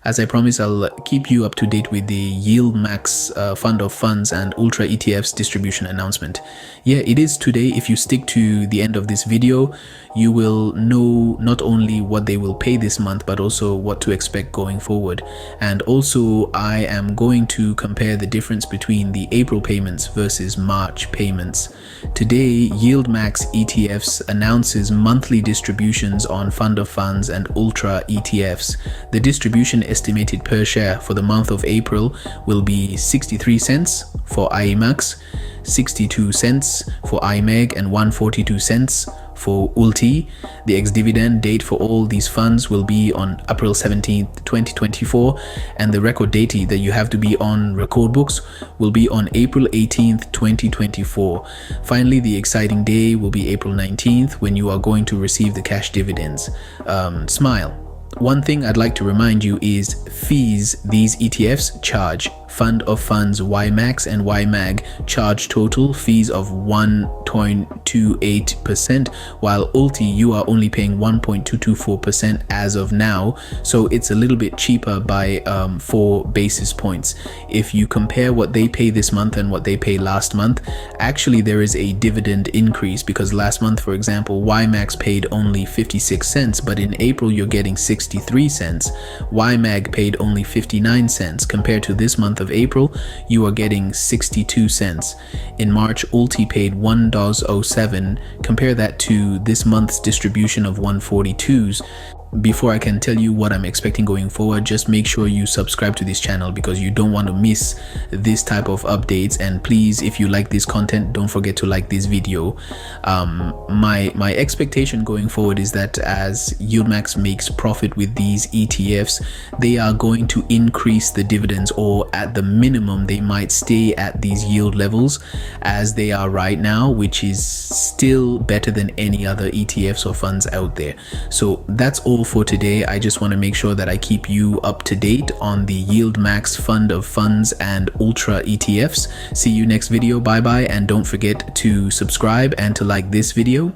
As I promised, I'll keep you up to date with the YieldMax fund of funds and ultra ETFs distribution announcement. Yeah, it is today. If you stick to the end of this video, you will know not only what they will pay this month, but also what to expect going forward. And also, I am going to compare the difference between the April payments versus March payments. Today, YieldMax ETFs announces monthly distributions on fund of funds and ultra ETFs. The distribution estimated per share for the month of April will be 63 cents for YieldMax, 62 cents for YMEG, and 142 cents for ULTI. The ex-dividend date for all these funds will be on April 17th, 2024, and the record date that you have to be on record books will be on April 18th, 2024. Finally, the exciting day will be April 19th, when you are going to receive the cash dividends. Smile. One thing I'd like to remind you is fees these ETFs charge. Fund of funds YieldMax and YMAG charge total fees of 1.28%, while ULTI you are only paying 1.224% as of now, so it's a little bit cheaper by 4 basis points. If you compare what they pay this month and what they pay last month, actually there is a dividend increase, because last month, for example, YieldMax paid only 56 cents, but in April you're getting 63 cents. YMAG paid only 59 cents. Compared to this month of April, you are getting 62 cents. In March, ULTI paid $1.07. Compare that to this month's distribution of 142s. Before I can tell you what I'm expecting going forward, just make sure you subscribe to this channel, because you don't want to miss this type of updates. And please, if you like this content, don't forget to like this video. My expectation going forward is that as YieldMax makes profit with these ETFs, they are going to increase the dividends, or at the minimum they might stay at these yield levels as they are right now, which is still better than any other ETFs or funds out there. So that's all for today. I just want to make sure that I keep you up to date on the YieldMax fund of funds and ultra ETFs. See you next video. Bye bye, and don't forget to subscribe and to like this video.